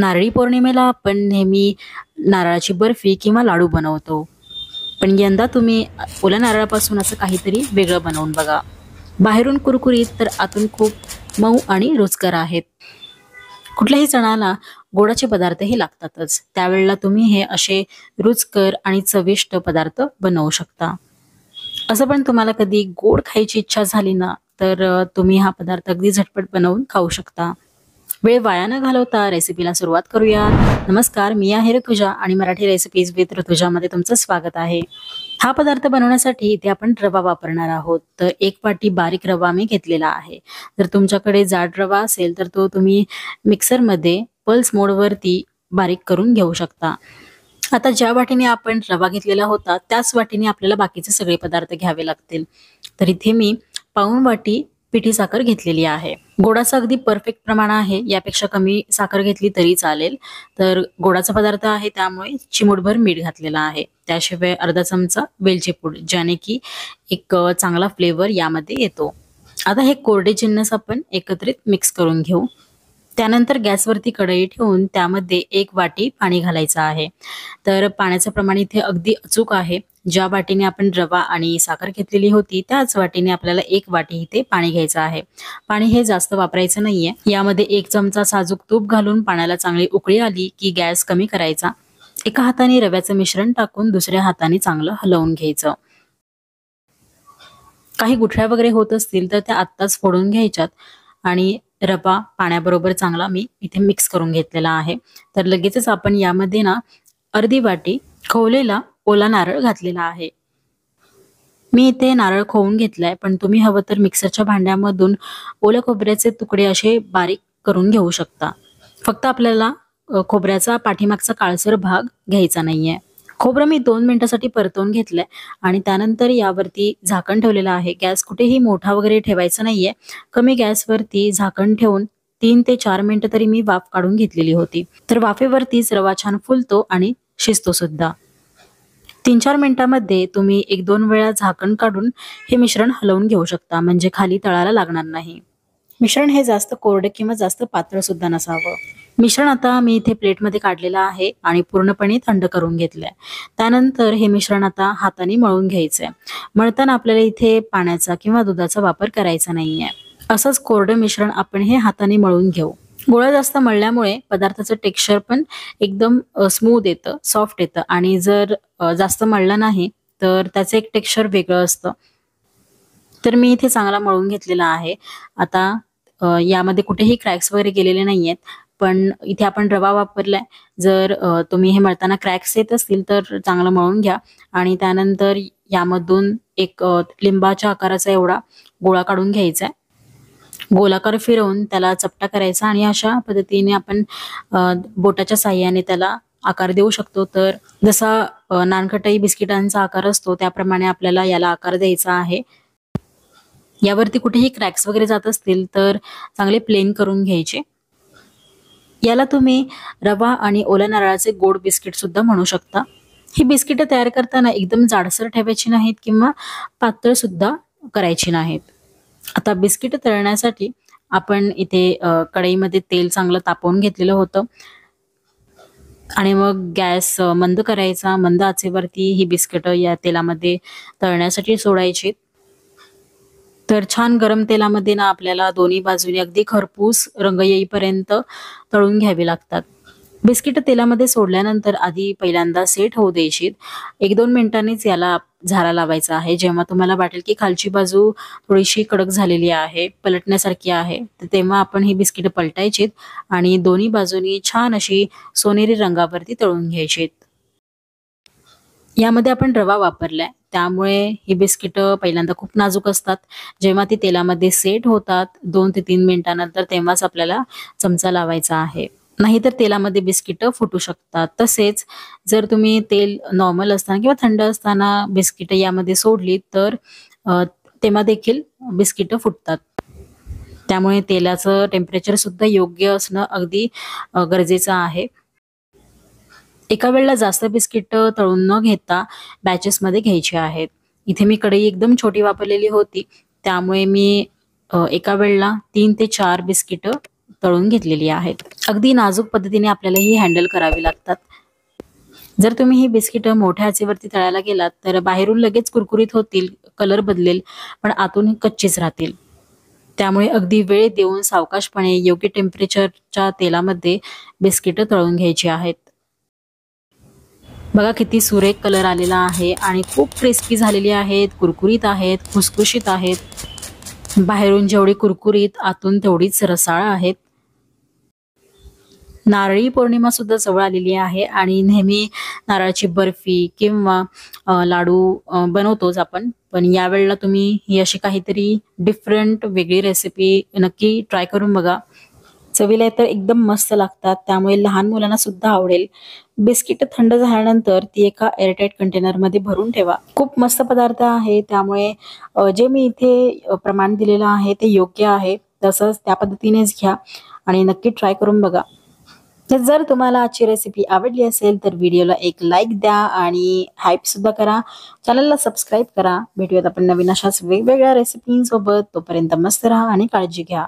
नारळी पौर्णिमेला आपण नेहमी नारळाची बर्फी किंवा लाडू बनवतो. पण यंदा तुम्ही ओल्या नारळापासून असं काहीतरी वेगळं बनवून बघा. बाहेरून कुरकुरीत तर आतून खूप मऊ आणि रुचकर आहेत. कुठल्याही सणाला गोडाचे पदार्थ हे लागतातच. त्यावेळेला तुम्ही हे असे रुचकर आणि चविष्ट पदार्थ बनवू शकता. असं पण तुम्हाला कधी गोड खायची इच्छा झाली ना, तर तुम्ही हा पदार्थ अगदी झटपट बनवून खाऊ शकता. वेळ वाया न घालवता रेसिपीला सुरुवात करूया. नमस्कार, मी आहे ऋतुजा आणि मराठी रेसिपीज विथ ऋतुजामध्ये तुमचं स्वागत आहे. हा पदार्थ बनवण्यासाठी इथे आपण रवा वापरणार आहोत. तर 1 वाटी बारीक रवा मी घेतलेला आहे. जर तुमच्याकडे जाड रवा असेल तर तो तुम्ही मिक्सरमध्ये पल्स मोडवरती बारीक करून घेऊ शकता. आता ज्या वाटीने आपण रवा घेतलेला होता त्याच वाटीने आपल्याला बाकीचे सगळे पदार्थ घ्यावे लागतील. तर इथे मी पाऊण वाटी पिठी साखर घेतलेली आहे. गोडाचं अगदी परफेक्ट प्रमाण आहे. यापेक्षा कमी साखर घेतली तरी चालेल. तर गोडाचा पदार्थ आहे त्यामुळे चिमूटभर मीठ घातलेलं आहे. त्याशिवाय अर्धा चमचा वेलची पूड, ज्याने की एक चांगला फ्लेवर यामध्ये येतो. आता हे कोरडे जिन्नस आपण एकत्रित मिक्स करून घेऊ. त्यानंतर गॅसवरती कढई ठेवून त्यामध्ये 1 वाटी पाणी घालायचं आहे. तर पाण्याचं प्रमाण इथे अगदी अचूक आहे. ज्या वाटीने आपण रवा आणि साखर घेतलेली होती त्याच वाटीने आपल्याला 1 वाटी इथे पाणी घ्यायचं आहे. पाणी हे जास्त वापरायचं नाहीये. यामध्ये 1 चमचा साजूक तूप घालून पाण्याला चांगली उकळी आली की गॅस कमी करायचा. एका हाताने रव्याचं मिश्रण टाकून दुसऱ्या हाताने चांगलं हलवून घ्यायचं. काही गुठळ्या वगैरे होत असतील तर त्या आत्ताच फोडून घ्यायच्यात आणि रवा पाण्याबरोबर चांगला मी इथे मिक्स करून घेतलेला आहे. तर लगेचच आपण यामध्ये ना अर्धी वाटी खवलेला ओला नारळ घातलेला आहे. मी इथे नारळ खवून घेतलाय, पण तुम्ही हवं तर मिक्सरच्या भांड्यामधून ओल्या खोबऱ्याचे तुकडे असे बारीक करून घेऊ शकता. फक्त आपल्याला खोबऱ्याचा पाठीमागचा काळसर भाग घ्यायचा नाहीये. खोबरं मी 2 मिनिटासाठी परतवून घेतलंय आणि त्यानंतर यावरती झाकण ठेवलेलं आहे. गॅस कुठेही मोठा वगैरे ठेवायचा नाहीये. कमी गॅसवरती झाकण ठेवून 3 ते 4 मिनिटं तरी मी वाफ काढून घेतलेली होती. तर वाफेवरतीच रवा छान फुलतो आणि शिजतो सुद्धा. 3-4 मिनिटांमध्ये तुम्ही 1-2 वेळा झाकण काढून हे मिश्रण हलवून घेऊ शकता, म्हणजे खाली तळाला लागणार नाही. मिश्रण हे जास्त कोरडे किंवा जास्त पातळ सुद्धा नसावं. मिश्रण आता मी इथे प्लेटमध्ये काढलेलं आहे आणि पूर्णपणे थंड करून घेतलंय. त्यानंतर हे मिश्रण आता हाताने मळून घ्यायचंय. मळताना आपल्याला इथे पाण्याचा किंवा दुधाचा वापर करायचा नाहीये. असंच कोरडं मिश्रण आपण हे हाताने मळून घेऊ. गोळा जास्त मळल्यामुळे पदार्थाचं टेक्स्चर पण एकदम स्मूथ येतं, सॉफ्ट येतं आणि जर जास्त मळलं नाही तर त्याचं एक टेक्स्चर वेगळं असतं. तर मी इथे चांगला मळून घेतलेला आहे. आता यामध्ये कुठेही क्रॅक्स वगैरे गेलेले नाहीयेत. पण इथे आपण रवा वापरलाय. जर तुम्ही हे मळताना क्रॅक्स येत असतील तर चांगलं मळून घ्या आणि त्यानंतर यामधून एक लिंबाच्या आकाराचा एवढा गोळा काढून घ्यायचा आहे. गोलाकार फिरवून त्याला चपटा करायचा आणि अशा पद्धतीने आपण बोटाच्या साहाय्याने त्याला आकार देऊ शकतो. तर जसा नानकटाई बिस्किटांचा आकार असतो त्याप्रमाणे आपल्याला याला आकार द्यायचा आहे. यावरती कुठेही क्रॅक्स वगैरे जात असतील तर चांगले प्लेन करून घ्यायचे. याला तुम्ही रवा आणि ओल्या नारळाचे गोड बिस्किट सुद्धा म्हणू शकता. ही बिस्किटं तयार करताना एकदम जाडसर ठेवायची नाहीत किंवा पातळ सुद्धा करायची नाहीत. आता बिस्किट तळण्यासाठी आपण इथे कढईमध्ये तेल चांगलं तापवून घेतलेलं होतं आणि मग गॅस मंद करायचा. मंद आचेवरती ही बिस्किटं या तेलामध्ये तळण्यासाठी सोडायची. तर छान गरम तेलामध्ये ना आपल्याला दोन्ही बाजूने अगदी खरपूस रंग येईपर्यंत तळून घ्यावी लागतात. बिस्किट तेलामध्ये सोडल्यानंतर आधी पहिल्यांदा सेट होऊ द्यायची. 1-2 मिनिटांनीच याला झारा लावायचा आहे. जेव्हा तुम्हाला वाटेल की खालची बाजू थोडीशी कडक झालेली आहे, पलटण्यासारखी आहे, तर तेव्हा आपण ही बिस्किट पलटायची आणि दोन्ही बाजूनी छान अशी सोनेरी रंगावरती तळून घ्यायची. यामध्ये आपण रवा वापरलाय त्यामुळे ही बिस्किटं पहिल्यांदा खूप नाजूक असतात. जेव्हा ती तेलामध्ये सेट होतात 2 ते 3 मिनिटांनंतर तेव्हाच आपल्याला चमचा लावायचा आहे. नाहीतर तेलामध्ये बिस्किटं फुटू शकतात. तसेच जर तुम्ही तेल नॉर्मल असताना किंवा थंड असताना बिस्किटं यामध्ये सोडली तर तेव्हा देखील बिस्किटं फुटतात. त्यामुळे तेलाचं टेम्परेचर सुद्धा योग्य असणं अगदी गरजेचं आहे. एका वेळेला जास्त बिस्किटं तळून न घेता बॅचेसमध्ये घ्यायची आहेत. इथे मी कढई एकदम छोटी वापरलेली होती त्यामुळे मी एका वेळेला 3 ते 4 बिस्किटं तळून घेतलेली आहेत. अगदी नाजूक पद्धतीने आपल्याला ही हँडल करावी लागतात. जर तुम्ही ही बिस्किट मोठ्या आचेवरती तळायला गेलात तर बाहेरून लगेच कुरकुरीत होतील, कलर बदलेल, पण आतून कच्चीच राहतील. त्यामुळे अगदी वेळ देऊन सावकाशपणे योग्य टेम्परेचरच्या तेलामध्ये बिस्किट तळून घ्यायची आहेत. बघा किती सुरेख कलर आलेला आहे आणि खूप क्रिस्पी झालेली आहेत, कुरकुरीत आहेत, खुसखुशीत आहेत. बाहेरून जेवढी कुरकुरीत आतून तेवढीच रसाळ आहेत. नारळी पौर्णिमा सुद्धा जवळ आलेली आहे आणि नेहमी नारळाची बर्फी किंवा लाडू बनवतोच आपण. पण यावेळेला तुम्ही ही अशी काहीतरी डिफरंट वेगळी रेसिपी नक्की ट्राय करून बघा. चवीला तर एकदम मस्त लागतात, त्यामुळे लहान मुलांना सुद्धा आवडेल. बिस्किट थंड झाल्यानंतर ती एका एअरटाईट कंटेनरमध्ये भरून ठेवा. खूप मस्त पदार्थ आहे, त्यामुळे जे मी इथे प्रमाण दिलेलं आहे ते योग्य आहे. तसंच त्या पद्धतीनेच घ्या आणि नक्की ट्राय करून बघा. तर जर तुम्हाला आजची रेसिपी आवडली असेल तर व्हिडिओला एक लाईक द्या आणि हाईप सुद्धा करा. चॅनलला सबस्क्राईब करा. भेटूयात आपण नवीन अशाच वेगवेगळ्या रेसिपींसोबत. तोपर्यंत मस्त राहा आणि काळजी घ्या.